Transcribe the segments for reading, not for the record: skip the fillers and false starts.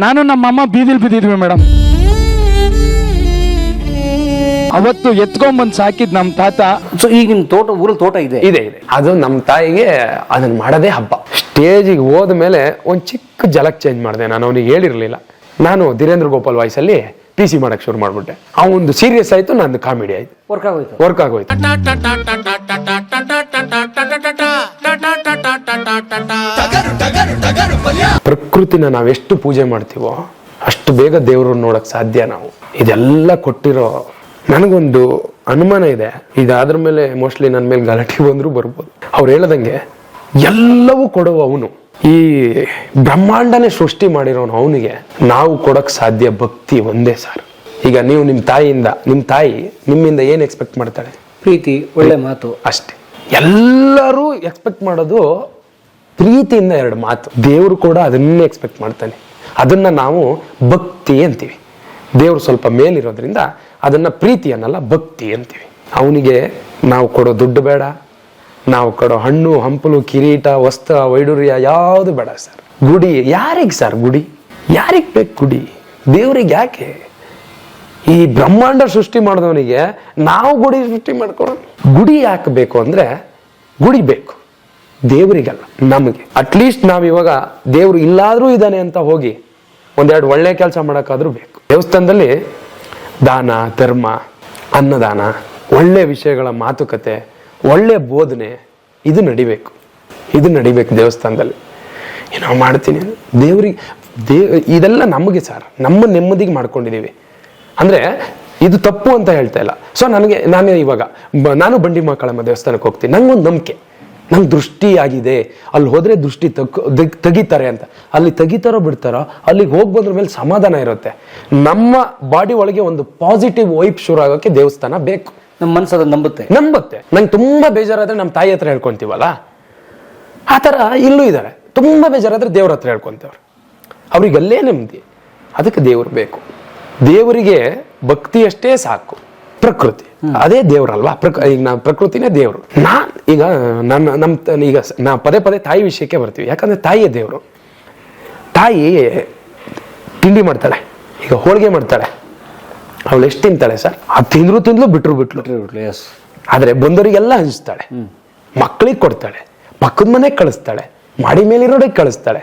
ನಾನು ನಮ್ಮಮ್ಮ ಬೀದಿಲ್ ಬಿದ್ದಿದ್ವಿ ಮೇಡಮ್. ಅವತ್ತು ಎತ್ಕೊಂಡ್ಬಂದು ಸಾಕಿದ್ ನಮ್ ತಾತ. ಸೊ ಈಗ ನಿಮ್ ತೋಟ ಊರಲ್ಲಿ ತೋಟ ಇದೆ ಇದೆ ಇದೆ. ಅದು ನಮ್ಮ ತಾಯಿಗೆ ಅದನ್ನ ಮಾಡೋದೇ ಹಬ್ಬ. ಸ್ಟೇಜಿಗೆ ಹೋದ ಮೇಲೆ ಒಂದ್ ಚಿಕ್ಕ ಜಲಕ್ ಚೇಂಜ್ ಮಾಡಿದೆ. ನಾನು ಅವನಿಗೆ ಹೇಳಿರ್ಲಿಲ್ಲ. ನಾನು ಧೀರೇಂದ್ರ ಗೋಪಾಲ್ ವಾಯ್ಸಲ್ಲಿ PC ಮಾಡಕ್ ಶುರು ಮಾಡ್ಬಿಟ್ಟೆ. ಅವನು ಸೀರಿಯಸ್ ಆಯ್ತು, ನಂದು ಕಾಮಿಡಿ ಆಯ್ತು, ವರ್ಕ್ ಆಗೋಯ್ತು. ಪ್ರಕೃತಿನ ನಾವೆಷ್ಟು ಪೂಜೆ ಮಾಡ್ತೀವೋ ಅಷ್ಟು ಬೇಗ ದೇವ್ರನ್ನ ನೋಡಕ್ ಸಾಧ್ಯ ನಾವು. ಇದೆಲ್ಲ ಕೊಟ್ಟಿರೋ ನನಗೊಂದು ಅನುಮಾನ ಇದೆ. ಇದಾದ್ರ ಮೇಲೆ ಮೋಸ್ಟ್ಲಿ ನನ್ನ ಮೇಲೆ ಗಲಾಟೆ ಬಂದ್ರು ಬರ್ಬೋದು. ಅವ್ರು ಹೇಳದಂಗೆ ಎಲ್ಲವೂ ಕೊಡುವ ಅವನು, ಈ ಬ್ರಹ್ಮಾಂಡನೇ ಸೃಷ್ಟಿ ಮಾಡಿರೋನು ಅವನಿಗೆ ನಾವು ಕೊಡಕ್ ಸಾಧ್ಯ ಭಕ್ತಿ ಒಂದೇ ಸಾರ್. ಈಗ ನೀವು ನಿಮ್ಮ ತಾಯಿಯಿಂದ, ನಿಮ್ಮ ತಾಯಿ ನಿಮ್ಮಿಂದ ಏನ್ ಎಕ್ಸ್ಪೆಕ್ಟ್ ಮಾಡ್ತಾಳೆ? ಪ್ರೀತಿ, ಒಳ್ಳೆ ಮಾತು ಅಷ್ಟೇ. ಎಲ್ಲರೂ ಎಕ್ಸ್ಪೆಕ್ಟ್ ಮಾಡೋದು ಪ್ರೀತಿಯಿಂದ 2 ಮಾತು. ದೇವರು ಕೂಡ ಅದನ್ನೇ ಎಕ್ಸ್ಪೆಕ್ಟ್ ಮಾಡ್ತಾನೆ. ಅದನ್ನ ನಾವು ಭಕ್ತಿ ಅಂತೀವಿ. ದೇವ್ರು ಸ್ವಲ್ಪ ಮೇಲಿರೋದ್ರಿಂದ ಅದನ್ನ ಪ್ರೀತಿ ಅನ್ನಲ್ಲ, ಭಕ್ತಿ ಅಂತೀವಿ. ಅವನಿಗೆ ನಾವು ಕೊಡೋ ದುಡ್ಡು ಬೇಡ, ನಾವು ಕೊಡೋ ಹಣ್ಣು ಹಂಪಲು ಕಿರೀಟ ವಸ್ತ್ರ ವೈಡೂರ್ಯ ಯಾವುದು ಬೇಡ ಸರ್. ಗುಡಿ ಯಾರಿಗೆ ಸರ್? ಗುಡಿ ಯಾರಿಗೆ ಬೇಕು? ಗುಡಿ ದೇವ್ರಿಗೆ ಯಾಕೆ? ಈ ಬ್ರಹ್ಮಾಂಡ ಸೃಷ್ಟಿ ಮಾಡಿದವನಿಗೆ ನಾವು ಗುಡಿ ಸೃಷ್ಟಿ ಮಾಡ್ಕೊಡೋಣ. ಗುಡಿ ಯಾಕೆ ಬೇಕು ಅಂದ್ರೆ, ಗುಡಿ ಬೇಕು ದೇವರಿಗಲ್ಲ, ನಮಗೆ. ಅಟ್ಲೀಸ್ಟ್ ನಾವ್ ಇವಾಗ ದೇವ್ರು ಇಲ್ಲಾದ್ರೂ ಇದ್ದಾನೆ ಅಂತ ಹೋಗಿ 1-2 ಒಳ್ಳೆ ಕೆಲಸ ಮಾಡಕ್ಕಾದ್ರೂ ಬೇಕು. ದೇವಸ್ಥಾನದಲ್ಲಿ ದಾನ ಧರ್ಮ, ಅನ್ನದಾನ, ಒಳ್ಳೆ ವಿಷಯಗಳ ಮಾತುಕತೆ, ಒಳ್ಳೆ ಬೋಧನೆ ಇದು ನಡಿಬೇಕು. ದೇವಸ್ಥಾನದಲ್ಲಿ. ಏನೋ ಮಾಡ್ತೀನಿ ದೇವ್ರಿಗೆ ಇದೆಲ್ಲ ನಮಗೆ ಸರ್, ನಮ್ಮ ನೆಮ್ಮದಿಗೆ ಮಾಡ್ಕೊಂಡಿದೀವಿ. ಅಂದ್ರೆ ಇದು ತಪ್ಪು ಅಂತ ಹೇಳ್ತಾ ಇಲ್ಲ. ಸೊ ನಾನು ಇವಾಗ ನಾನು ಬಂಡಿ ಮಕ್ಕಳಮ್ಮ ದೇವಸ್ಥಾನಕ್ಕೆ ಹೋಗ್ತೀನಿ. ನಂಗೊಂದು ನಂಬಿಕೆ, ನಂಗೆ ದೃಷ್ಟಿ ಆಗಿದೆ, ಅಲ್ಲಿ ಹೋದ್ರೆ ದೃಷ್ಟಿ ತೆಗಿತಾರೆ ಅಂತ. ಅಲ್ಲಿ ತೆಗಿತಾರೋ ಬಿಡ್ತಾರೋ, ಅಲ್ಲಿಗೆ ಹೋಗಿ ಬಂದ್ರ ಮೇಲೆ ಸಮಾಧಾನ ಇರುತ್ತೆ. ನಮ್ಮ ಬಾಡಿ ಒಳಗೆ ಒಂದು ಪಾಸಿಟಿವ್ ವೈಬ್ ಶುರು ಆಗೋಕೆ ದೇವಸ್ಥಾನ ಬೇಕು. ನಮ್ಮ ಮನಸ್ಸು ಅದನ್ನ ನಂಬುತ್ತೆ. ನಂಗೆ ತುಂಬಾ ಬೇಜಾರಾದ್ರೆ ನಮ್ಮ ತಾಯಿ ಹತ್ರ ಹೇಳ್ಕೊಂತೀವಲ್ಲ, ಆ ತರ ಇಲ್ಲೂ ಇದ್ದಾರೆ. ತುಂಬಾ ಬೇಜಾರಾದ್ರೆ ದೇವ್ರ ಹತ್ರ ಹೇಳ್ಕೊಂತವ್ರು. ಅವ್ರಿಗಲ್ಲೇ ನೆಮ್ಮದಿ. ಅದಕ್ಕೆ ದೇವ್ರು ಬೇಕು. ದೇವರಿಗೆ ಭಕ್ತಿ ಅಷ್ಟೇ ಸಾಕು. ಪ್ರಕೃತಿ ಅದೇ ದೇವ್ರಲ್ವಾ? ಈಗ ನಾವು ಪ್ರಕೃತಿನೇ ದೇವ್ರು. ಈಗ ನಾ ಪದೇ ತಾಯಿ ವಿಷಯಕ್ಕೆ ಬರ್ತೀವಿ. ಯಾಕಂದ್ರೆ ತಾಯಿಯೇ ದೇವ್ರು. ತಾಯಿ ತಿಂಡಿ ಮಾಡ್ತಾಳೆ, ಈಗ ಹೋಳಿಗೆ ಮಾಡ್ತಾಳೆ. ಅವಳು ಎಷ್ಟು ತಿಂತಾಳೆ ಸರ್? ಅದು ತಿಂದ್ರು ಬಿಟ್ರು. ಆದ್ರೆ ಬಂದವರಿಗೆಲ್ಲ ಹಂಚ್ತಾಳೆ, ಮಕ್ಕಳಿಗೆ ಕೊಡ್ತಾಳೆ, ಪಕ್ಕದ ಮನೆಗೆ ಕಳಿಸ್ತಾಳೆ, ಮಾಡಿ ಮೇಲಿರೋರಿಗೆ ಕಳಿಸ್ತಾಳೆ.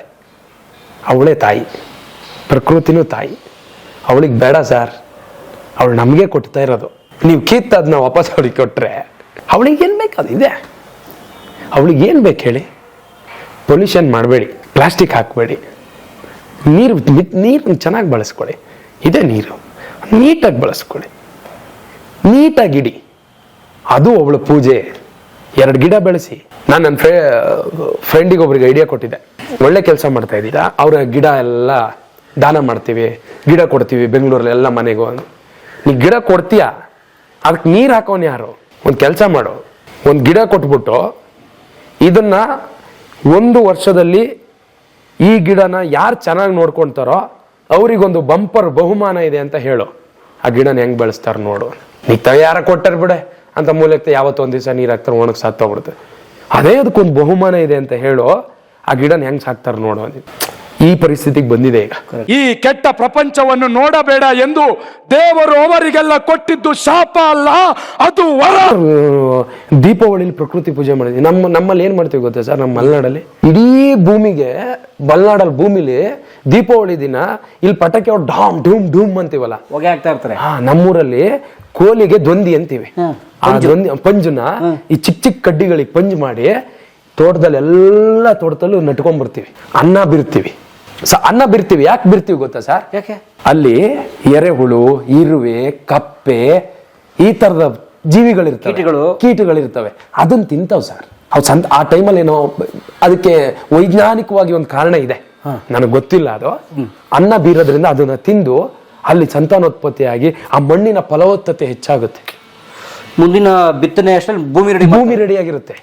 ಅವಳೇ ತಾಯಿ. ಪ್ರಕೃತಿನೂ ತಾಯಿ. ಅವಳಿಗೆ ಬೇಡ ಸರ್, ಅವಳು ನಮಗೆ ಕೊಡ್ತಾ ಇರೋದು. ನೀವು ಕಿತ್ತದ್ನ ವಾಪಸ್ ಅವಳಿಗೆ ಕೊಟ್ರೆ ಅವಳಿಗೆ ಏನ್ ಬೇಕು ಅದಿದೆ. ಅವಳಿಗೆ ಏನ್ ಬೇಕು ಹೇಳಿ? ಪೊಲ್ಯೂಷನ್ ಮಾಡಬೇಡಿ, ಪ್ಲಾಸ್ಟಿಕ್ ಹಾಕಬೇಡಿ, ನೀರು ಚೆನ್ನಾಗಿ ಬಳಸ್ಕೊಳ್ಳಿ. ಇದೇ ನೀರು ನೀಟಾಗಿ ಬಳಸ್ಕೊಳ್ಳಿ, ನೀಟಾಗಿಡಿ. ಅದು ಅವಳ ಪೂಜೆ. 2 ಗಿಡ ಬೆಳೆಸಿ. ನಾನು ನನ್ನ ಫ್ರೆಂಡಿಗೆ ಒಬ್ರಿಗೆ ಐಡಿಯಾ ಕೊಟ್ಟಿದ್ದೆ. ಒಳ್ಳೆ ಕೆಲಸ ಮಾಡ್ತಾ ಇದ್ದೀರಾ, ಅವ್ರ ಗಿಡ ಎಲ್ಲ ದಾನ ಮಾಡ್ತೀವಿ, ಗಿಡ ಕೊಡ್ತೀವಿ ಬೆಂಗಳೂರಲ್ಲಿ ಎಲ್ಲ ಮನೆಗೂ. ನೀ ಗಿಡ ಕೊಡ್ತೀಯಾ, ಅದಕ್ಕೆ ನೀರು ಹಾಕೋನ್ ಯಾರು? ಒಂದು ಕೆಲಸ ಮಾಡು, ಒಂದು ಗಿಡ ಕೊಟ್ಬಿಟ್ಟು ಇದನ್ನ 1 ವರ್ಷದಲ್ಲಿ ಈ ಗಿಡನ ಯಾರು ಚೆನ್ನಾಗಿ ನೋಡ್ಕೊಳ್ತಾರೋ ಅವ್ರಿಗೊಂದು ಬಂಪರ್ ಬಹುಮಾನ ಇದೆ ಅಂತ ಹೇಳು. ಆ ಗಿಡನ ಹೆಂಗ್ ಬೆಳೆಸ್ತಾರ ನೋಡು. ನೀ ಯಾರ ಕೊಟ್ಟಾರ ಬಿಡೆ ಅಂತ ಮೂಲಕ್ಕೆ ಯಾವತ್ತೊಂದ್ ದಿವಸ ನೀರ್ ಹಾಕ್ತಾರ, ಒಣಗ್ ಸಾತ್ತೋಗ್ಬಿಡುತ್ತೆ. ಅದೇ ಅದಕ್ಕೊಂದು ಬಹುಮಾನ ಇದೆ ಅಂತ ಹೇಳು. ಆ ಗಿಡನ ಹೆಂಗ್ ಸಾಕ್ತಾರ ನೋಡು ಅಂತ. ಈ ಪರಿಸ್ಥಿತಿಗೆ ಬಂದಿದೆ ಈಗ. ಈ ಕೆಟ್ಟ ಪ್ರಪಂಚವನ್ನು ನೋಡಬೇಡ ಎಂದು ದೇವರು ಅವರಿಗೆಲ್ಲ ಕೊಟ್ಟಿದ್ದು ಶಾಪ ಅಲ್ಲ, ಅದು ವರ. ದೀಪಾವಳಿಲಿ ಪ್ರಕೃತಿ ಪೂಜೆ ಮಾಡಿದ್ವಿ. ನಮ್ಮಲ್ಲಿ ಏನ್ ಮಾಡ್ತೀವಿ ಗೊತ್ತಾ ಸರ್? ನಮ್ಮ ಮಲೆನಾಡಲ್ಲಿ ಇಡೀ ಭೂಮಿಗೆ, ಮಲೆನಾಡಲ್ಲಿ ಭೂಮಿಲಿ ದೀಪಾವಳಿ ದಿನ ಇಲ್ಲಿ ಪಟಾಕಿ ಅವ್ರು ಢಾಮ್ ಢೂಮ್ ಢೂಮ್ ಅಂತೀವಲ್ಲ, ಹೊಗೆ ಹಾಕ್ತಾ ಇರ್ತಾರೆ. ನಮ್ಮೂರಲ್ಲಿ ಕೋಲಿಗೆ ದೊಂದಿ ಅಂತೀವಿ. ಆ ದೊಂದಿ ಪಂಜುನ ಈ ಚಿಕ್ಕ ಕಡ್ಡಿಗಳಿಗೆ ಪಂಜ್ ಮಾಡಿ ತೋಟದಲ್ಲೂ ನಟ್ಕೊಂಡ್ಬರ್ತೀವಿ. ಅನ್ನ ಬಿರ್ತೀವಿ. ಯಾಕೆ ಬಿರ್ತೀವಿ ಗೊತ್ತಾ ಸರ್? ಯಾಕೆ? ಅಲ್ಲಿ ಎರೆಹುಳು, ಇರುವೆ, ಕಪ್ಪೆ, ಈ ತರದ ಕೀಟಗಳಿರ್ತವೆ. ಅದನ್ನ ತಿಂತಾವ್ ಸರ್. ಆ ಟೈಮಲ್ಲಿ ಏನೋ ಅದಕ್ಕೆ ವೈಜ್ಞಾನಿಕವಾಗಿ ಒಂದು ಕಾರಣ ಇದೆ, ನನಗೆ ಗೊತ್ತಿಲ್ಲ ಅದು. ಅನ್ನ ಬೀರೋದ್ರಿಂದ ಅದನ್ನ ತಿಂದು ಅಲ್ಲಿ ಸಂತಾನೋತ್ಪತ್ತಿಯಾಗಿ ಆ ಮಣ್ಣಿನ ಫಲವತ್ತತೆ ಹೆಚ್ಚಾಗುತ್ತೆ. ಮುಂದಿನ ಬಿತ್ತನೆ ಅಷ್ಟರಲ್ಲಿ ಭೂಮಿ ರೆಡಿ ಆಗಿರುತ್ತೆ.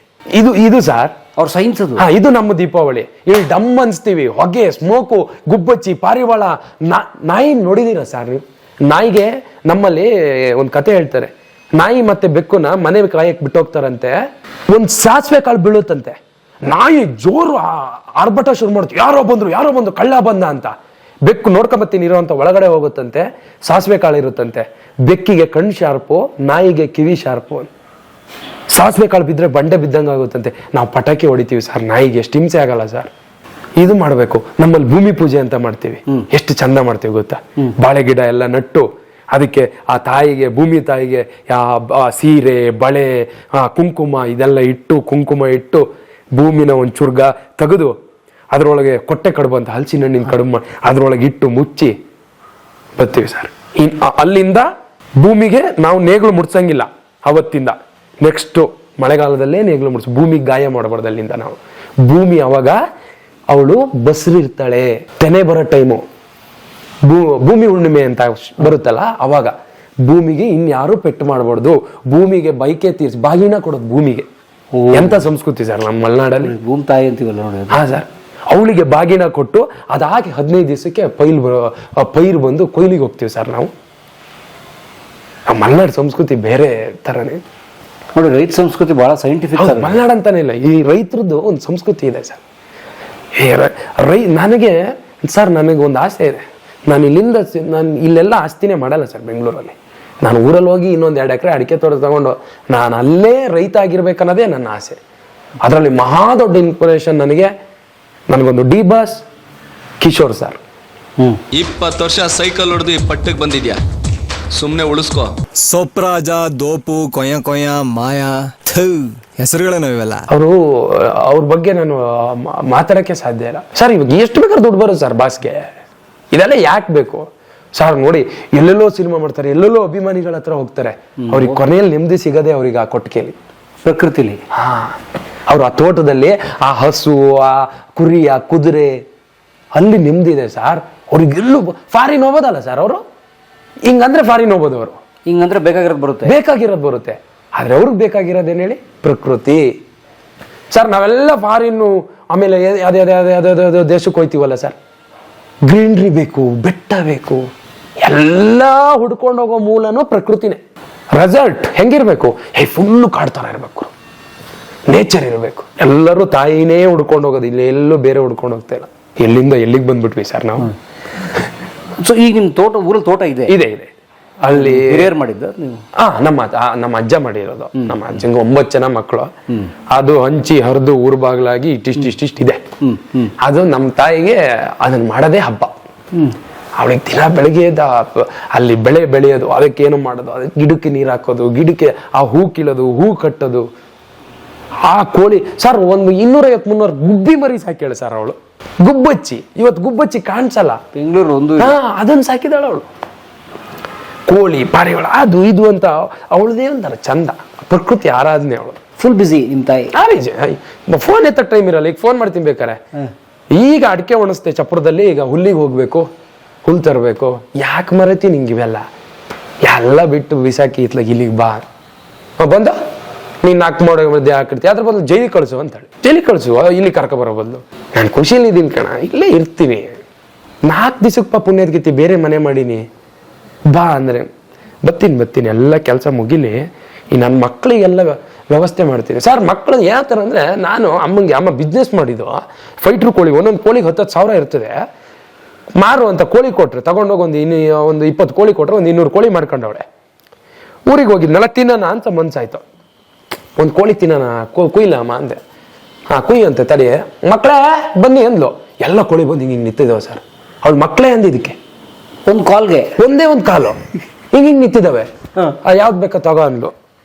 ಇದು ಸರ್ ಅವ್ರ ಸೈನ್ಸ್ ಅದು. ಇದು ನಮ್ಮ ದೀಪಾವಳಿ. ಇಲ್ಲಿ ಡಮ್ ಅನ್ಸ್ತೀವಿ, ಹೊಗೆ, ಸ್ಮೋಕು, ಗುಬ್ಬಚ್ಚಿ, ಪಾರಿವಾಳ, ನಾಯಿ ನೋಡಿದೀರ ಸರ್ ನೀವು? ನಾಯಿಗೆ ನಮ್ಮಲ್ಲಿ ಒಂದು ಕತೆ ಹೇಳ್ತಾರೆ. ನಾಯಿ ಮತ್ತೆ ಬೆಕ್ಕುನ ಮನೆ ಕಾಯಕ್ ಬಿಟ್ಟೋಗ್ತಾರಂತೆ. ಒಂದ್ ಸಾಸಿವೆ ಕಾಳು ಬೀಳುತ್ತಂತೆ. ನಾಯಿ ಜೋರು ಆರ್ಭಟ ಶುರು ಮಾಡ್ತೀವಿ, ಯಾರೋ ಬಂದ್ರು ಕಳ್ಳ ಬಂದ ಅಂತ. ಬೆಕ್ಕು ನೋಡ್ಕೊಂಬತ್ತೀನಿ ಇರೋಂಥ ಒಳಗಡೆ ಹೋಗುತ್ತಂತೆ, ಸಾಸಿವೆ ಕಾಳು ಇರುತ್ತಂತೆ. ಬೆಕ್ಕಿಗೆ ಕಣ್ಣು ಶಾರ್ಪು, ನಾಯಿಗೆ ಕಿವಿ ಶಾರ್ಪು. ಸಾಸಿವೆ ಕಾಳು ಬಿದ್ದರೆ ಬಂಡೆ ಬಿದ್ದಂಗೆ ಆಗುತ್ತಂತೆ. ನಾವು ಪಟಾಕಿ ಹೊಡಿತೀವಿ ಸರ್, ನಾಯಿಗೆ ಎಷ್ಟು ಹಿಂಸೆ ಆಗಲ್ಲ ಸರ್. ಇದು ಮಾಡಬೇಕು. ನಮ್ಮಲ್ಲಿ ಭೂಮಿ ಪೂಜೆ ಅಂತ ಮಾಡ್ತೀವಿ, ಎಷ್ಟು ಚಂದ ಮಾಡ್ತೀವಿ ಗೊತ್ತಾ? ಬಾಳೆ ಗಿಡ ಎಲ್ಲ ನಟ್ಟು ಅದಕ್ಕೆ ಆ ತಾಯಿಗೆ, ಭೂಮಿ ತಾಯಿಗೆ ಸೀರೆ, ಬಳೆ, ಕುಂಕುಮ ಇದೆಲ್ಲ ಇಟ್ಟು, ಕುಂಕುಮ ಇಟ್ಟು, ಭೂಮಿನ ಒಂದು ಚುರ್ಗ ತೆಗೆದು ಅದರೊಳಗೆ ಕೊಟ್ಟೆ ಕಡುಬು ಅಂತ ಹಲಸಿನ ಹಣ್ಣಿನ ಕಡುಬು ಅದರೊಳಗೆ ಇಟ್ಟು ಮುಚ್ಚಿ ಬರ್ತೀವಿ ಸರ್. ಅಲ್ಲಿಂದ ಭೂಮಿಗೆ ನಾವು ನೇಗಿಲು ಮುಡ್ಸಂಗಿಲ್ಲ ಅವತ್ತಿಂದ. ನೆಕ್ಸ್ಟು ಮಳೆಗಾಲದಲ್ಲೇ ನೇಗಿಲು ಮುಡ್ಸು, ಭೂಮಿಗೆ ಗಾಯ ಮಾಡಬಾರ್ದು. ಅಲ್ಲಿಂದ ನಾವು ಭೂಮಿ ಅವಾಗ ಅವಳು ಬಸ್ರಿರ್ತಾಳೆ. ತೆನೆ ಬರೋ ಟೈಮು ಭೂಮಿ ಹುಣ್ಣಿಮೆ ಅಂತ ಬರುತ್ತಲ್ಲ, ಅವಾಗ ಭೂಮಿಗೆ ಇನ್ಯಾರು ಪೆಟ್ಟು ಮಾಡಬಾರ್ದು. ಭೂಮಿಗೆ ಬೈಕೆ ತೀರ್ಸಿ ಬಾಗಿನ ಕೊಡೋದು ಭೂಮಿಗೆ. ಎಂತ ಸಂಸ್ಕೃತಿ ಸರ್ ನಮ್ಮ ಮಲೆನಾಡಲ್ಲಿ. ಭೂಮಿ ತಾಯಿ ಅಂತೀವಲ್ಲ ನೋಡಿ. ಹಾ ಸರ್, ಅವಳಿಗೆ ಬಾಗಿನ ಕೊಟ್ಟು ಅದಾಗಿ 15 ದಿವಸಕ್ಕೆ ಪೈರು ಬಂದು ಕೊಯ್ಲಿಗೆ ಹೋಗ್ತೀವಿ ಸರ್ ನಾವು. ಮಲೆನಾಡು ಸಂಸ್ಕೃತಿ ಬೇರೆ ತರನೇ ನೋಡಿ. ರೈತ ಸಂಸ್ಕೃತಿ ಬಹಳ ಸೈಂಟಿಫಿಕ್. ಮಲೆನಾಡು ಅಂತಾನೆ ಇಲ್ಲ, ಈ ರೈತರದ್ದು ಒಂದು ಸಂಸ್ಕೃತಿ ಇದೆ ಸರ್. ನನಗೆ ಒಂದು ಆಸೆ ಇದೆ. ನಾನು ಇಲ್ಲೆಲ್ಲ ಆಸ್ತಿನೇ ಮಾಡಲ್ಲ ಸರ್ ಬೆಂಗಳೂರಲ್ಲಿ. ನಾನು ಊರಲ್ಲಿ ಹೋಗಿ ಇನ್ನೊಂದು 2 ಎಕರೆ ಅಡಿಕೆ ತೋಟ ತಗೊಂಡು ನಾನು ಅಲ್ಲೇ ರೈತ ಆಗಿರ್ಬೇಕನ್ನೋದೇ ನನ್ನ ಆಸೆ. ಅದರಲ್ಲಿ ಮಹಾ ದೊಡ್ಡ ಇನ್ಸ್ಪಿರೇಷನ್ ನನಗೊಂದು ಡಿ ಬಾಸ್ ಕಿಶೋರ್ ಸರ್. 20 ವರ್ಷ ಸೈಕಲ್ ಹೊಡೆದು ಪಟ್ಟಕ್ಕೆ ಬಂದಿದ್ಯಾ, ಸುಮ್ಮನೆ ಉಳಿಸ್ಕೋ. ಸೊಪ್ರಾಜ, ದೋಪು, ಕೊಯ್ಯ ಕೊಯ್ಯ, ಮಾಯಾ, ಹೆಸರುಗಳೇನೋ ಇವೆಲ್ಲ. ಅವ್ರ ಬಗ್ಗೆ ನಾನು ಮಾತಾಡಕ್ಕೆ ಸಾಧ್ಯ ಇಲ್ಲ ಸರ್. ಇವಾಗ ಎಷ್ಟು ಬೇಕಾದ್ರೂ ದುಡ್ಡು ಬರುತ್ತೆ ಸರ್ ಬಾಸ್ಗೆ. ಇದೆಲ್ಲ ಯಾಕೆ ಬೇಕು ಸರ್? ನೋಡಿ, ಎಲ್ಲೆಲ್ಲೋ ಸಿನಿಮಾ ಮಾಡ್ತಾರೆ, ಎಲ್ಲೆಲ್ಲೋ ಅಭಿಮಾನಿಗಳ ಹತ್ರ ಹೋಗ್ತಾರೆ. ಅವ್ರಿಗೆ ಕೊನೆಯಲ್ಲಿ ನೆಮ್ಮದಿ ಸಿಗದೆ ಅವ್ರಿಗೆ ಆ ಕೊಟ್ಟಿಗೆಯಲ್ಲಿ, ಪ್ರಕೃತಿಲಿ. ಅವ್ರು ಆ ತೋಟದಲ್ಲಿ ಆ ಹಸು, ಆ ಕುರಿ, ಆ ಕುದುರೆ, ಅಲ್ಲಿ ನೆಮ್ಮದಿ ಇದೆ ಸರ್. ಅವ್ರಿಗೆಲ್ಲೂ ಫಾರಿನ್ ಹೋಗೋದಲ್ಲ ಸರ್ ಅವರು. ಹಿಂಗಂದ್ರೆ ಫಾರಿನ್ ಹೋಗೋದು ಅವರು, ಹಿಂಗಂದ್ರೆ ಬೇಕಾಗಿರೋದು ಬರುತ್ತೆ. ಆದ್ರೆ ಅವ್ರಿಗೆ ಬೇಕಾಗಿರೋದೇನು ಹೇಳಿ? ಪ್ರಕೃತಿ ಸರ್. ನಾವೆಲ್ಲ ಫಾರಿನ್ನು, ಆಮೇಲೆ ಯಾವ್ದು ದೇಶಕ್ಕೆ ಹೋಯ್ತೀವಲ್ಲ ಸರ್, ಗ್ರೀನ್ರಿ ಬೇಕು, ಬೆಟ್ಟ ಬೇಕು, ಎಲ್ಲ ಹುಡ್ಕೊಂಡು ಹೋಗೋ ಮೂಲನೂ ಪ್ರಕೃತಿನೇ. ರೆಸಲ್ಟ್ ಹೆಂಗಿರ್ಬೇಕು? ಫುಲ್ಲು ಕಾಡ್ತಾರ ಇರ್ಬೇಕು, ನೇಚರ್ ಇರಬೇಕು. ಎಲ್ಲರೂ ತಾಯಿನೇ ಹುಡ್ಕೊಂಡು ಹೋಗೋದು, ಇಲ್ಲಿ ಎಲ್ಲೂ ಬೇರೆ ಹುಡ್ಕೊಂಡು ಹೋಗ್ತಾ ಇಲ್ಲ. ಎಲ್ಲಿಂದ ಎಲ್ಲಿಗೆ ಬಂದ್ಬಿಟ್ವಿ ಸರ್ ನಾವು. ಸೊ ಈಗ ನಿಮ್ ಊರಲ್ಲಿ ತೋಟ ಇದೆ? ಇದೆ. ಅಲ್ಲಿ ಹಿರಿಯರ್ ಮಾಡಿದ್ದ ನೀವು? ನಮ್ಮ ಅಜ್ಜ ಮಾಡಿರೋದು. ನಮ್ಮ ಅಜ್ಜಂಗೆ 9 ಜನ ಮಕ್ಕಳು. ಅದು ಹಂಚಿ ಹರಿದು ಊರ್ ಬಾಗ್ಲಾಗಿ ಇಷ್ಟಿಷ್ಟಿಷ್ಟಿದೆ. ಅದು ನಮ್ಮ ತಾಯಿಗೆ ಅದನ್ನ ಮಾಡೋದೇ ಹಬ್ಬ. ಅವಳಿಗೆ ದಿನ ಬೆಳಗ್ಗೆ ಅಲ್ಲಿ ಬೆಳೆ ಬೆಳೆಯೋದು, ಅದಕ್ಕೇನು ಮಾಡೋದು, ಅದಕ್ಕೆ ಗಿಡಕ್ಕೆ ನೀರು ಹಾಕೋದು, ಗಿಡಕ್ಕೆ ಆ ಹೂ ಕೀಳೋದು, ಹೂ ಕಟ್ಟೋದು, ಆ ಕೋಳಿ ಸರ್ ಒಂದು 250-300 ಗುಬ್ಬಿ ಮರಿ ಸಾಕೇಳ ಸರ್ ಅವಳು. ಗುಬ್ಬಚ್ಚಿ, ಇವತ್ತು ಗುಬ್ಬಚ್ಚಿ ಕಾಣಿಸಲ್ಲ ಬೆಂಗಳೂರು ಒಂದು. ಅದನ್ನ ಸಾಕಿದಾಳ ಅವಳು. ಕೋಳಿ, ಪಾರಿವಾಳ, ಅದು ಇದು ಅಂತ ಅವಳದೇ ಒಂಥರ ಚಂದ. ಪ್ರಕೃತಿ ಆರಾಧನೆ ಅವಳು. ಫುಲ್ ಬಿಸಿ ನಿಮ್ ತಾಯಿ. ಫೋನ್ ಎತ್ತ ಟೈಮ್ ಇರಲ್ಲ. ಈಗ ಫೋನ್ ಮಾಡ್ತೀನಿ ಬೇಕಾರೆ. ಈಗ ಅಡಿಕೆ ಒಣಸ್ತೆ ಚಪ್ರದಲ್ಲಿ, ಈಗ ಹುಲ್ಲಿಗೆ ಹೋಗ್ಬೇಕು, ಹುಲ್ ತರಬೇಕು. ಯಾಕೆ ಮರತಿ ನಿಂಗಿವೆಲ್ಲ ಎಲ್ಲ ಬಿಟ್ಟು ಬಿಸಾಕಿ ಇತ್ಲಾಗ ಇಲ್ಲಿಗೆ ಬಾ ಬಂದ ನೀನ್ 4 ಮಾಡೋ ಮಧ್ಯೆ ಹಾಕಿರ್ತಿ. ಅದ್ರ ಬದಲು ಜೈಲಿಗೆ ಕಳಿಸು ಅಂತೇಳಿ, ಜೈಲಿಗೆ ಕಳಿಸು, ಇಲ್ಲಿ ಕರ್ಕೊ ಬರೋ ಬದಲು. ನಾನು ಖುಷಿಯಲ್ಲಿ ಇದ್ದೀನಿ ಕಣ, ಇಲ್ಲೇ ಇರ್ತೀನಿ. 4 ದಿವಸಕ್ಕೆ ಪುಣ್ಯದ್ಗೀತಿ ಬೇರೆ ಮನೆ ಮಾಡೀನಿ, ಬಾ ಅಂದ್ರೆ ಬರ್ತೀನಿ. ಎಲ್ಲ ಕೆಲಸ ಮುಗಿಲಿ, ಈ ನನ್ನ ಮಕ್ಕಳಿಗೆಲ್ಲ ವ್ಯವಸ್ಥೆ ಮಾಡ್ತೀನಿ ಸರ್. ಮಕ್ಕಳು ಯಾವ ಥರ ಅಂದರೆ, ಅಮ್ಮ ಬಿಸ್ನೆಸ್ ಮಾಡಿದ್ದು. ಫೈಟ್ರ್ ಕೋಳಿ ಒಂದೊಂದು ಕೋಳಿಗೆ 10,000 ಇರ್ತದೆ. ಮಾರು ಅಂತ ಕೋಳಿ ಕೊಟ್ರೆ ತಗೊಂಡೋಗಿ ಒಂದು 20 ಕೋಳಿ ಕೊಟ್ರೆ ಒಂದು 200 ಕೋಳಿ ಮಾಡ್ಕೊಂಡವಳೆ. ಊರಿಗೆ ಹೋಗಿದ್ನಲ್ಲ, ತಿನ್ನೋಣ ಅಂತ ಮನ್ಸಾಯ್ತು. ಒಂದು ಕೋಳಿ ತಿನ್ನೋಣ, ಕುಯ್ಲಮ್ಮ ಅಂದೆ. ಕುಯ್ ಅಂತ ತಡಿ, ಮಕ್ಕಳೇ ಬನ್ನಿ ಅಂದ್ಲು. ಎಲ್ಲ ಕೋಳಿ ಬಂದು ಹಿಂಗೆ ನಿಂತಿದ್ದಾವೆ ಸರ್. ಅವಳು ಮಕ್ಕಳೇ ಅಂದಿದ್ದಕ್ಕೆ ಒಂದು ಕಾಲ್ಗೆ ಒಂದೇ ಒಂದು ಕಾಲು ಹಿಂಗೆ ನಿಂತಿದ್ದಾವೆ. ಯಾವ್ದು ಬೇಕಾ ತಗೋ ಅಂದ್ಲು.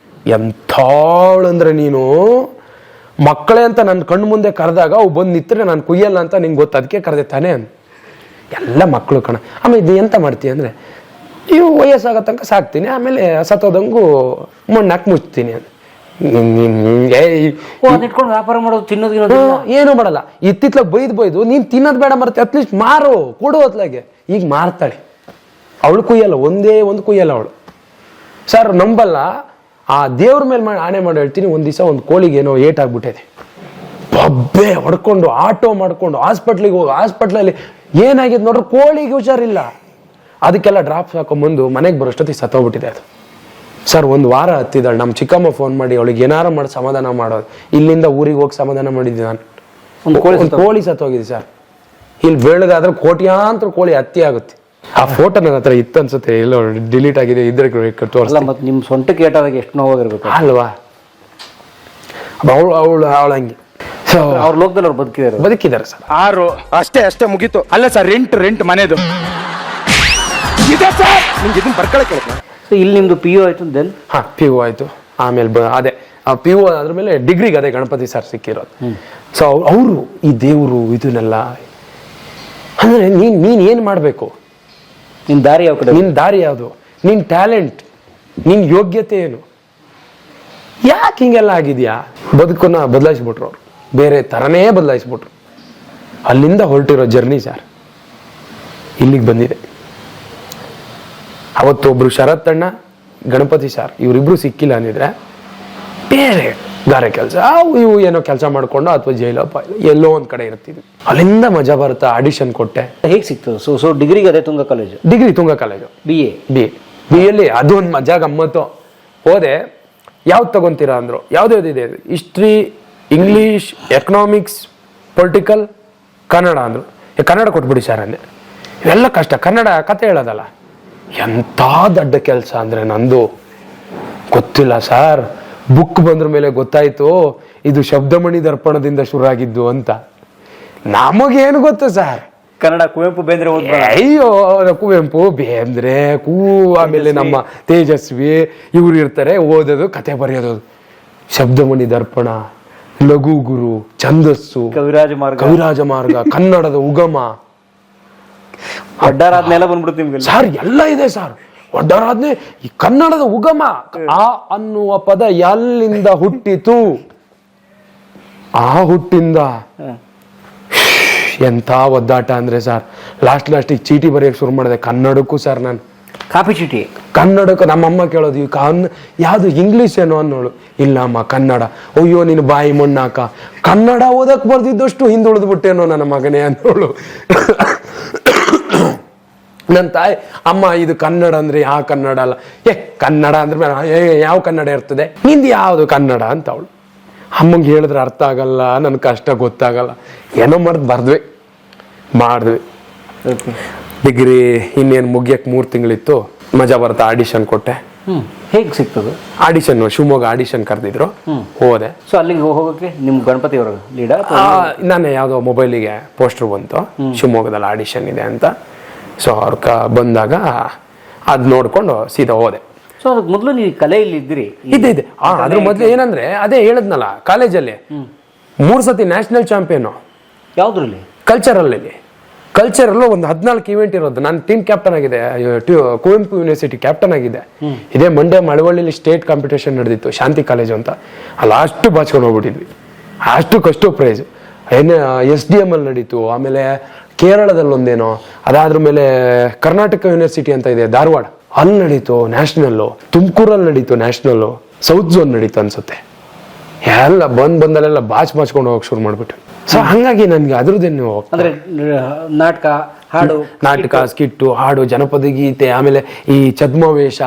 ಎಂಥವಳಂದ್ರೆ ನೀನು, ಮಕ್ಕಳೇ ಅಂತ ನನ್ನ ಕಣ್ಣು ಮುಂದೆ ಕರೆದಾಗ ಅವು ಬಂದು ನಿಂತರೆ ನಾನು ಕುಯ್ಯಲ್ಲ ಅಂತ ನಿಂಗೆ ಗೊತ್ತು, ಅದಕ್ಕೆ ಕರೆದೆ ತಾನೇ ಅಂದ್. ಎಲ್ಲ ಮಕ್ಕಳು ಕಣ. ಆಮೇಲೆ ಇದು ಎಂತ ಮಾಡ್ತೀನಿ ಅಂದರೆ, ಇವು ವಯಸ್ಸಾಗೋ ತನಕ ಸಾಕ್ತೀನಿ, ಆಮೇಲೆ ಸತ್ತೋದಂಗೂ ಮಣ್ಣಾಕಿ ಮುಚ್ತೀನಿ ಅಂತ. ಇಟ್ಕೊಂಡು ವ್ಯಾಪಾರ ಮಾಡೋದು, ತಿನ್ನೋದು ಏನು ಮಾಡಲ್ಲ. ಇತ್ತಿತ್ಲಾಗ ಬೈದು ನೀನ್ ತಿನ್ನೋದು ಬೇಡ ಮರ್ತೆ, ಅಟ್ಲೀಸ್ಟ್ ಮಾರು ಕೊಡು ಹೊತ್ಲಾಗೆ. ಈಗ ಮಾರ್ತಾಳೆ ಅವಳು, ಕುಯ್ಯಲ್ಲ, ಒಂದೇ ಒಂದು ಕುಯ್ಯಲ್ಲ ಅವಳು ಸರ್. ನಂಬಲ್ಲ, ಆ ದೇವ್ರ ಮೇಲೆ ಆಣೆ ಮಾಡಿ ಹೇಳ್ತೀನಿ, ಒಂದ್ ದಿವಸ ಒಂದು ಕೋಳಿಗೆ ಏನೋ ಏಟಾಗ್ಬಿಟ್ಟಿದೆ. ಬಬ್ಬೆ ಹೊಡ್ಕೊಂಡು ಆಟೋ ಮಾಡ್ಕೊಂಡು ಹಾಸ್ಪಿಟ್ಲಿಗೆ ಹೋಗಿ, ಹಾಸ್ಪಿಟ್ಲಲ್ಲಿ ಏನಾಗಿದೆ ನೋಡ್ರಿ, ಕೋಳಿಗೆ ಹುಷಾರಿಲ್ಲ. ಅದಕ್ಕೆಲ್ಲ ಡ್ರಾಪ್ಸ್ ಹಾಕೊಂಡ್ಬಂದು ಮನೆಗೆ ಬರೋಷ್ಟೊತ್ತಿಗೆ ಸತ್ತೋಗ್ಬಿಟ್ಟಿದೆ ಅದು ಸರ್. 1 ವಾರ ಹತ್ತಿದ್ದಾಳೆ. ನಮ್ಮ ಚಿಕ್ಕಮ್ಮ ಫೋನ್ ಮಾಡಿ ಅವಳಿಗೆ ಏನಾರು ಮಾಡಿ ಸಮಾಧಾನ ಮಾಡೋದು. ಇಲ್ಲಿಂದ ಊರಿಗೆ ಹೋಗಿ ಸಮಾಧಾನ ಮಾಡಿದ್ದೆ ನಾನು. ಒಂದು ಕೋಳಿ ಸತ್ತೋಗಿದೆ ಸರ್. ಇಲ್ಲಿ ಬೆಳಗಾದ್ರೆ ಕೋಟ್ಯಾಂತರ ಕೋಳಿ ಹತ್ಯೆ ಆಗುತ್ತೆ. ಆ ಫೋಟೋ ನನ್ನ ಹತ್ರ ಇತ್ತು ಅನ್ಸುತ್ತೆ, ಎಲ್ಲೋ ಡಿಲೀಟ್ ಆಗಿದೆ, ಇದ್ರೆ ಅಲ್ಲ ತೋರಿಸಲ್ಲ. ಮತ್ತೆ ನಿಮ್ಮ ಸೊಂಟಕ್ಕೆ ಏಟಾದಾಗ ಎಷ್ಟು ನೋವಾಗಿರ್ಬೇಕು ಅಲ್ವಾ, ಅವಳು ಹಂಗೆ. ಸೊ ಅವ್ರ ಲೋಕದಲ್ಲಿ ಅವ್ರು ಬದುಕಿದ್ದಾರೆ ಸರ್. 6 ಅಷ್ಟೇ ಮುಗೀತು. ಅಲ್ಲ ಸರ್, ರೆಂಟ್ ಮನೆದು ಇದೆ ಸರ್. ನಿಮ್ಗೆ ಇದನ್ನ ಬರ್ಕೊಳಕ್ಕೆ ಹೇಳ್ತೀನಿ. ಸೊ ಇಲ್ಲಿ ನಿಮ್ದು PU ಆಯ್ತು ದೆನ್ ಹಾ PU ಆಯ್ತು. ಆಮೇಲೆ ಅದೇ PU ಅದ್ರ ಮೇಲೆ ಡಿಗ್ರಿಗೆ ಅದೇ ಗಣಪತಿ ಸರ್ ಸಿಕ್ಕಿರೋದು. ಸೊ ಅವರು ಈ ದೇವರು ಇದನ್ನೆಲ್ಲ ಅಂದ್ರೆ ನೀನ್ ಏನ್ ಮಾಡ್ಬೇಕು, ನಿಮ್ ದಾರಿ ಯಾವ ಕಡೆ, ನಿನ್ ದಾರಿ ಯಾವುದು, ನಿನ್ ಟ್ಯಾಲೆಂಟ್, ನಿನ್ ಯೋಗ್ಯತೆ ಏನು, ಯಾಕೆ ಹಿಂಗೆಲ್ಲ ಆಗಿದ್ಯಾ? ಬದುಕನ್ನ ಬದಲಾಯಿಸ್ಬಿಟ್ರು ಅವ್ರು, ಬೇರೆ ತರನೇ ಬದಲಾಯಿಸ್ಬಿಟ್ರು. ಅಲ್ಲಿಂದ ಹೊರಟಿರೋ ಜರ್ನಿ ಸರ್ ಇಲ್ಲಿಗೆ ಬಂದಿದೆ. ಅವತ್ತು ಒಬ್ರು ಶರತ್ ಅಣ್ಣ, ಗಣಪತಿ ಸರ್ ಇವರಿಬ್ರು ಸಿಕ್ಕಿಲ್ಲ ಅಂದಿದ್ರೆ ಬೇರೆ ಗಾರೆ ಕೆಲಸ ಇವು ಏನೋ ಕೆಲಸ ಮಾಡ್ಕೊಂಡು ಅಥವಾ ಜೈಲಪ್ಪ ಎಲ್ಲೋ ಒಂದ್ ಕಡೆ ಇರ್ತಿದ್ವಿ. ಅಲ್ಲಿಂದ ಮಜಾ ಬರುತ್ತಾ ಆಡಿಷನ್ ಕೊಟ್ಟೆ. ಹೇಗೆ ಸಿಗ್ತದೆ? ಸೊ ಡಿಗ್ರಿಗೆ ಅದೇ Tunga college, degree Tunga college, ಬಿ ಎಲ್ಲಿ ಅದು ಒಂದು ಮಜಾ ಗಮ್ಮತ್ತು. ಹೋದೆ, ಯಾವ್ದು ತಗೊಂತೀರಾ ಅಂದ್ರು. ಯಾವ್ದಾವ್ದಿದೆ? History, English, economics, political, Kannada ಅಂದ್ರು. ಕನ್ನಡ ಕೊಟ್ಬಿಡಿ ಸರ್ ಅಂದೆ. ಇವೆಲ್ಲ ಕಷ್ಟ, ಕನ್ನಡ ಕತೆ ಹೇಳೋದಲ್ಲ. ಎಂಥ ದೊಡ್ಡ ಕೆಲಸ ಅಂದ್ರೆ ನಂದು ಗೊತ್ತಿಲ್ಲ ಸರ್. ಬುಕ್ ಬಂದ್ರ ಮೇಲೆ ಗೊತ್ತಾಯ್ತು ಇದು ಶಬ್ದಮಣಿ ದರ್ಪಣದಿಂದ ಶುರು ಆಗಿದ್ದು ಅಂತ. ನಮಗೇನು ಗೊತ್ತು ಸರ್, ಕನ್ನಡ ಕುವೆಂಪು ಬೇಂದ್ರೆ ಅಯ್ಯೋ ಕುವೆಂಪು ಬೇಂದ್ರೆ ಆಮೇಲೆ ನಮ್ಮ ತೇಜಸ್ವಿ ಇವ್ರು ಇರ್ತಾರೆ, ಓದೋದು ಕತೆ ಬರೆಯೋದು. ಶಬ್ದಮಣಿ ದರ್ಪಣ, ಲಘು ಗುರು, ಛಂದಸ್ಸು, ಕವಿರಾಜ ಮಾರ್ಗ, ಕನ್ನಡದ ಉಗಮ, ಅಡ್ಡಾರಾದ್ನೆಲ್ಲ ಬಂದ್ಬಿಡುತ್ತೆ ನಿಮ್ಗೆ ಸರ್. ಎಲ್ಲ ಇದೆ ಸರ್. ಒಡ್ಡರಾದ್ನೆ ಈ ಕನ್ನಡದ ಉಗಮ. ಆ ಅನ್ನುವ ಪದ ಎಲ್ಲಿಂದ ಹುಟ್ಟಿತು, ಆ ಹುಟ್ಟಿಂದ ಎಂಥ ಒದ್ದಾಟ ಅಂದ್ರೆ ಸರ್. ಲಾಸ್ಟಿಗೆ ಚೀಟಿ ಬರೆಯಕ್ಕೆ ಶುರು ಮಾಡಿದೆ ಕನ್ನಡಕ್ಕೂ ಸರ್. ನಾನು ಕಾಪಿ ಚೀಟಿ ಕನ್ನಡಕ್ಕೂ ನಮ್ಮಮ್ಮ ಕೇಳೋದು ಯಾವ್ದು ಇಂಗ್ಲಿಷ್ ಏನೋ ಅನ್ನೋಳು. ಇಲ್ಲ ಅಮ್ಮ ಕನ್ನಡ. ಅಯ್ಯೋ ನೀನು ಬಾಯಿ ಮಣ್ಣಾಕ, ಕನ್ನಡ ಓದಕ್ ಬರ್ದಿದ್ದಷ್ಟು ಹಿಂದುಳಿದು ಬಿಟ್ಟೇನೋ ನನ್ನ ಮಗನೇ ಅನ್ನೋಳು. ನನ್ನ ತಾಯಿ ಅಮ್ಮ ಇದು ಕನ್ನಡ ಅಂದ್ರೆ ಯಾವ ಕನ್ನಡ ಅಲ್ಲ, ಕನ್ನಡ ಅಂದ್ರೆ ಯಾವ ಕನ್ನಡ ಇರ್ತದೆ, ನಿಂದು ಯಾವುದು ಕನ್ನಡ ಅಂತ ಅವಳು. ಅಮ್ಮಂಗೆ ಹೇಳಿದ್ರೆ ಅರ್ಥ ಆಗಲ್ಲ, ನನ್ ಕಷ್ಟ ಗೊತ್ತಾಗಲ್ಲ, ಏನೋ ಮಾಡಿದ್ವಿ. ಡಿಗ್ರಿ ಇನ್ನೇನು ಮುಗಿಯಕ್ಕೆ 3 ತಿಂಗಳಿತ್ತು. ಮಜಾ ಬರ್ತಾ ಆಡಿಷನ್ ಕೊಟ್ಟೆ. ಹೇಗೆ ಸಿಗ್ತದೆ ಆಡಿಷನ್? ಶಿವಮೊಗ್ಗ ಆಡಿಷನ್ ಕರೆದಿದ್ರು, ಹೋದೆ. ಸೊ ಅಲ್ಲಿಗೆ ಹೋಗೋಕೆ ನಿಮ್ ಗಣಪತಿ ಅವ್ರ ಲೀಡ? ನಾನೇ ಯಾವುದೋ ಮೊಬೈಲಿಗೆ ಪೋಸ್ಟರ್ ಬಂತು, ಶಿವಮೊಗ್ಗದಲ್ಲಿ ಆಡಿಷನ್ ಇದೆ ಅಂತ. ಸೊ ಅವ್ರ ಬಂದಾಗ ಅದ್ ನೋಡ್ಕೊಂಡು ಸೀದಾ ಹೋದೆ. ಸೊ ಅದಕ್ಕೆ ಮೊದಲು ನೀವು ಕಲೆಯಲ್ಲಿ ಇದ್ರಿ? ಇದೆ ಅದ್ರ ಮೊದ್ಲು ಏನಂದ್ರೆ ಅದೇ ಹೇಳದ್ನಲ್ಲ, ಕಾಲೇಜಲ್ಲಿ 3 ಸತಿ ನ್ಯಾಷನಲ್ ಚಾಂಪಿಯನ್. ಯಾವ್ದ್ರಲ್ಲಿ? ಕಲ್ಚರಲ್ಲೂ ಒಂದು 14 ಇವೆಂಟ್ ಇರೋದು. ನಾನು ಟೀಮ್ ಕ್ಯಾಪ್ಟನ್ ಆಗಿದೆ, ಕುವೆಂಪು ಯೂನಿವರ್ಸಿಟಿ ಕ್ಯಾಪ್ಟನ್ ಆಗಿದೆ. ಇದೇ ಮಂಡ್ಯ ಮಳವಳ್ಳಿಲಿ ಸ್ಟೇಟ್ ಕಾಂಪಿಟೇಷನ್ ನಡೆದಿತ್ತು, ಶಾಂತಿ ಕಾಲೇಜು ಅಂತ. ಅಲ್ಲಿ ಅಷ್ಟು ಬಾಚ್ಕೊಂಡು ಹೋಗ್ಬಿಟ್ಟಿದ್ವಿ, ಅಷ್ಟು ಪ್ರೈಸ್. SDM ಅಲ್ಲಿ ನಡೀತು. ಆಮೇಲೆ ಕೇರಳದಲ್ಲಿ ಒಂದೇನೋ, ಅದಾದ್ರ ಮೇಲೆ ಕರ್ನಾಟಕ ಯೂನಿವರ್ಸಿಟಿ ಅಂತ ಇದೆ ಧಾರವಾಡ, ಅಲ್ಲಿ ನಡೀತು ನ್ಯಾಷನಲ್ಲು. ತುಮಕೂರಲ್ಲಿ ನಡೀತು ನ್ಯಾಷನಲ್ಲು. ಸೌತ್ ಝೋನ್ ನಡೀತು ಅನ್ಸುತ್ತೆ. ಎಲ್ಲ ಬಂದಲ್ಲೆಲ್ಲ ಬಾಚ್ಕೊಂಡು ಹೋಗಕ್ ಶುರು ಮಾಡ್ಬಿಟ್ಟು. ಸೊ ಹಂಗಾಗಿ ನನ್ಗೆ ಅದ್ರದ್ದೇನು ಅಂದ್ರೆ ನಾಟಕ, ಸ್ಕಿಟ್ಟು, ಹಾಡು, ಜನಪದ ಗೀತೆ, ಆಮೇಲೆ ಈ ಛದ್ಮವೇಷ,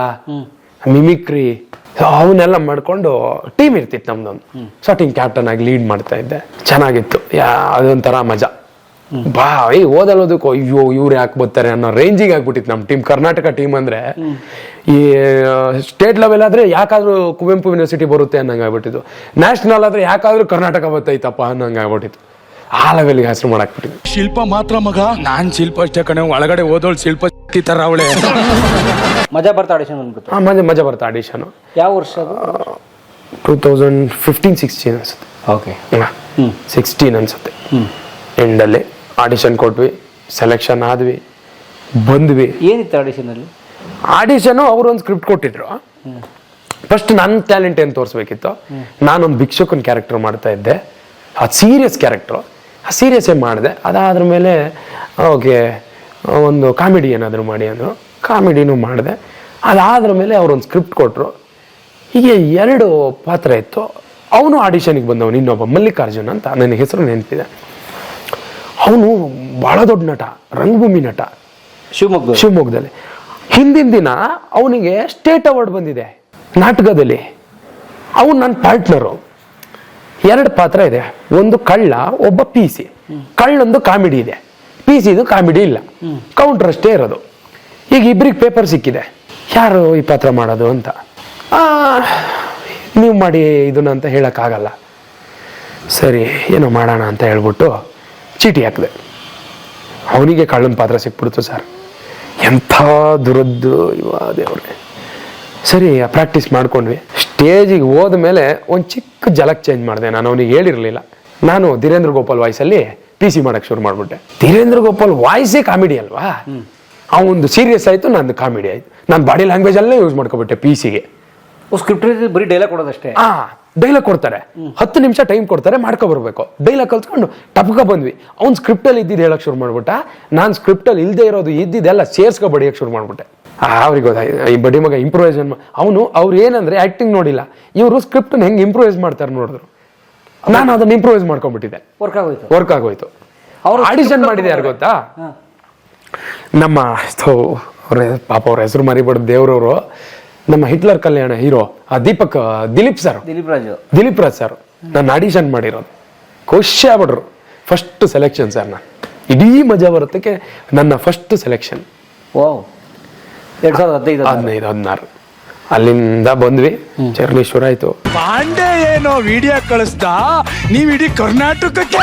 ಮಿಮಿಕ್ರಿ, ಅವನ್ನೆಲ್ಲ ಮಾಡ್ಕೊಂಡು ಟೀಮ್ ಇರ್ತಿತ್ತು ನಮ್ದೊಂದು. ಸೊ ಟೀಮ್ ಕ್ಯಾಪ್ಟನ್ ಆಗಿ ಲೀಡ್ ಮಾಡ್ತಾ ಇದ್ದೆ. ಚೆನ್ನಾಗಿತ್ತು, ಅದೊಂಥರ ಮಜಾ. ಓದೋದಕ್ಕೂ ಅಯ್ಯೋ ಇವ್ರು ಯಾಕೆ ಬರ್ತಾರೆ ಅನ್ನೋ ರೇಂಜಿಗೆ ಆಗ್ಬಿಟ್ಟಿತ್ತು ನಮ್ಮ ಟೀಮ್. ಕರ್ನಾಟಕ ಟೀಮ್ ಅಂದ್ರೆ ಈ ಸ್ಟೇಟ್ ಲೆವೆಲ್ ಆದ್ರೆ ಯಾಕಾದ್ರೂ ಕುವೆಂಪು ಯೂನಿವರ್ಸಿಟಿ ಬರುತ್ತೆ ಅನ್ನಂಗೆ ಆಗ್ಬಿಟ್ಟಿತ್ತು. ನ್ಯಾಷನಲ್ ಆದ್ರೆ ಯಾಕಾದ್ರೂ ಕರ್ನಾಟಕ ಬರ್ತೈತಪ್ಪ ಅನ್ನಂಗೆ ಆಗ್ಬಿಟ್ಟಿತ್ತು. ಆ ಲೆವೆಲ್ಗೆ ಹೆಸರು ಮಾಡಾಕ್ಬಿಟ್ಟಿದ್ವಿ. ಶಿಲ್ಪ ಮಾತ್ರ ಮಗ, ನಾನ್ ಶಿಲ್ಪ ಅಷ್ಟೇ ಕಣೆ, ಒಳಗಡೆ ಓದೋಳು ಶಿಲ್ಪ ತರ ಅವಳೆ. ಮಜಾ ಬರ್ತಾ ಆಡಿಷನ್ ಬಂದ್ಬಿಟ್ಟು? ಮಜಾ ಬರ್ತಾ ಆಡಿಷನ್. ಯಾವ ವರ್ಷ? 2015-16 ಅನ್ಸುತ್ತೆ. ಓಕೆ, 16 ಅನ್ಸುತ್ತೆ. ಎಂಡಲ್ಲಿ ಆಡಿಷನ್ ಕೊಟ್ವಿ, ಸೆಲೆಕ್ಷನ್ ಆದ್ವಿ, ಬಂದ್ವಿ. ಏನಿತ್ತು ಆಡಿಷನ್ ಅಲ್ಲಿ? ಆಡಿಷನ್ ಅವ್ರೊಂದು ಸ್ಕ್ರಿಪ್ಟ್ ಕೊಟ್ಟಿದ್ರು. ಫಸ್ಟ್ ನನ್ನ ಟ್ಯಾಲೆಂಟ್ ಏನು ತೋರಿಸ್ಬೇಕಿತ್ತು. ನಾನೊಂದು ಭಿಕ್ಷುಕನ ಕ್ಯಾರೆಕ್ಟರ್ ಮಾಡ್ತಾ ಇದ್ದೆ, ಅದು ಸೀರಿಯಸ್ ಕ್ಯಾರೆಕ್ಟರ್, ಆ ಸೀರಿಯಸ್ಸೇ ಮಾಡಿದೆ. ಅದಾದ್ರ ಮೇಲೆ ಓಕೆ ಒಂದು ಕಾಮಿಡಿ ಏನಾದರೂ ಮಾಡಿ ಅಂದರು, ಕಾಮಿಡಿನೂ ಮಾಡಿದೆ. ಅದಾದ್ರ ಮೇಲೆ ಅವ್ರೊಂದು ಸ್ಕ್ರಿಪ್ಟ್ ಕೊಟ್ಟರು. ಹೀಗೆ 2 ಪಾತ್ರ ಇತ್ತು. ಅವನು ಆಡಿಷನ್ಗೆ ಬಂದವನು, ಇನ್ನೊಬ್ಬ ಮಲ್ಲಿಕಾರ್ಜುನ್ ಅಂತ, ನನ್ನ ಹೆಸರು ನೆನಪಿದೆ. ಅವನು ಬಹಳ ದೊಡ್ಡ ನಟ, ರಂಗಭೂಮಿ ನಟ, ಶಿವಮೊಗ್ಗದಲ್ಲಿ. ಹಿಂದಿನ ದಿನ ಅವನಿಗೆ ಸ್ಟೇಟ್ ಅವಾರ್ಡ್ ಬಂದಿದೆ ನಾಟಕದಲ್ಲಿ. ಅವನು ನನ್ನ ಪಾರ್ಟ್ನರು. 2 ಪಾತ್ರ ಇದೆ, ಒಂದು ಕಳ್ಳ, ಒಬ್ಬ PC. ಕಳ್ಳೊಂದು ಕಾಮಿಡಿ ಇದೆ, PC ಕಾಮಿಡಿ ಇಲ್ಲ, ಕೌಂಟರ್ ಅಷ್ಟೇ ಇರೋದು. ಈಗ ಇಬ್ಬರಿಗೆ ಪೇಪರ್ ಸಿಕ್ಕಿದೆ, ಯಾರು ಈ ಪಾತ್ರ ಮಾಡೋದು ಅಂತ. ನೀವು ಮಾಡಿ ಇದನ್ನ ಅಂತ ಹೇಳೋಕ್ಕಾಗಲ್ಲ. ಸರಿ ಏನೋ ಮಾಡೋಣ ಅಂತ ಹೇಳ್ಬಿಟ್ಟು ಚೀಟಿ ಹಾಕಿದೆ. ಅವನಿಗೆ ಕಳ್ಳನ ಪಾತ್ರ ಸಿಕ್ಬಿಡ್ತು ಸರ್. ಎಂಥ ದುರದ್ದು ಇವ ದೇವ್ರೆ. ಸರಿ ಪ್ರಾಕ್ಟೀಸ್ ಮಾಡ್ಕೊಂಡ್ವಿ. ಸ್ಟೇಜಿಗೆ ಹೋದ ಮೇಲೆ ಒಂದು ಚಿಕ್ಕ ಜಲಕ್ ಚೇಂಜ್ ಮಾಡಿದೆ. ನಾನು ಅವನಿಗೆ ಹೇಳಿರಲಿಲ್ಲ. ನಾನು ಧೀರೇಂದ್ರ ಗೋಪಾಲ್ ವಾಯ್ಸಲ್ಲಿ PC ಮಾಡಕ್ಕೆ ಶುರು ಮಾಡಿಬಿಟ್ಟೆ. ಧೀರೇಂದ್ರ ಗೋಪಾಲ್ ವಾಯ್ಸೇ ಕಾಮಿಡಿ ಅಲ್ವಾ, ಅವನದು ಸೀರಿಯಸ್ ಆಯಿತು, ನಂದು ಕಾಮಿಡಿ ಆಯಿತು. ನಾನು ಬಾಡಿ ಲ್ಯಾಂಗ್ವೇಜಲ್ಲೇ ಯೂಸ್ ಮಾಡ್ಕೊಬಿಟ್ಟೆ PC ಸ್ಕ್ರಿಪ್ಟ್ ಬರೀ ಡೈಲಾಗ್ ಕೊಡೋದಷ್ಟೇ. ಡೈಲಾಗ್ ಕೊಡ್ತಾರೆ, 10 ನಿಮಿಷ ಟೈಮ್ ಕೊಡ್ತಾರೆ, ಮಾಡ್ಕೊಬರ್ಬೇಕು. ಡೈಲಾಗ್ ಕಲ್ತ್ಕೊಂಡು ಟಪ್ಕ ಬಂದ್ವಿ. ಅವ್ನು ಸ್ಕ್ರಿಪ್ಟಲ್ಲಿ ಇದ್ದಿದ್ದು ಹೇಳಕ್ ಶುರು ಮಾಡ್ಬಿಟ್ಟ. ನಾನು ಸ್ಕ್ರಿಪ್ಟಲ್ಲಿ ಇಲ್ಲದೆ ಇರೋದು ಇದ್ದಿದ್ದೆಲ್ಲ ಸೇರ್ಸ್ಕೊ ಬಡಿಯಕ್ಕೆ ಶುರು ಮಾಡ್ಬಿಟ್ಟೆ. ಅವ್ರಿಗೆ ಗೊತ್ತಾಯ್ತು ಈ ಬಡ್ಡಿ ಮಗ ಇಂಪ್ರೂವೈಸೇಷನ್. ಅವ್ರು ಏನಂದ್ರೆ ಆಕ್ಟಿಂಗ್ ನೋಡಿಲ್ಲ, ಇವರು ಸ್ಕ್ರಿಪ್ಟನ್ನ ಹೆಂಗೆ ಇಂಪ್ರೂವೈಸ್ ಮಾಡ್ತಾರೆ ನೋಡಿದ್ರು. ನಾನು ಅದನ್ನ ಇಂಪ್ರೂವೈಸ್ ಮಾಡ್ಕೊಂಡ್ಬಿಟ್ಟಿದ್ದೆ. ವರ್ಕ್ ಆಗೋಯ್ತು. ಅವ್ರು ಆಡಿಷನ್ ಮಾಡಿದೆ ಯಾರು ಗೊತ್ತಾ, ನಮ್ಮ ಪಾಪ ಅವ್ರ ಹೆಸರು ಮರಿಬಾರ್ದು ದೇವ್ರವರು, ನಮ್ಮ ಹಿಟ್ಲರ್ ಕಲ್ಯಾಣ ಹೀರೋ ದಿಲೀಪ್ ರಾಜ್ ಸರ್ ನಾನು ಆಡಿಷನ್ ಮಾಡಿರೋದು. ಖುಷಿ ಆಗ್ಬಿಟ್ರು. First selection sir. ನಾನು ಇಡೀ ಮಜಾ ಬರುತ್ತಕ್ಕೆ ನನ್ನ ಫಸ್ಟ್ ಸೆಲೆಕ್ಷನ್ 2015-16 ಅಲ್ಲಿಂದ ಬಂದ್ವಿ. ಜರ್ನಿ ಶುರು ಆಯ್ತು. ಪಾಂಡೆ ಏನೋ ವಿಡಿಯೋ ಕಳಿಸ್ದ, ನೀವ್ ಇಡೀ ಕರ್ನಾಟಕಕ್ಕೆ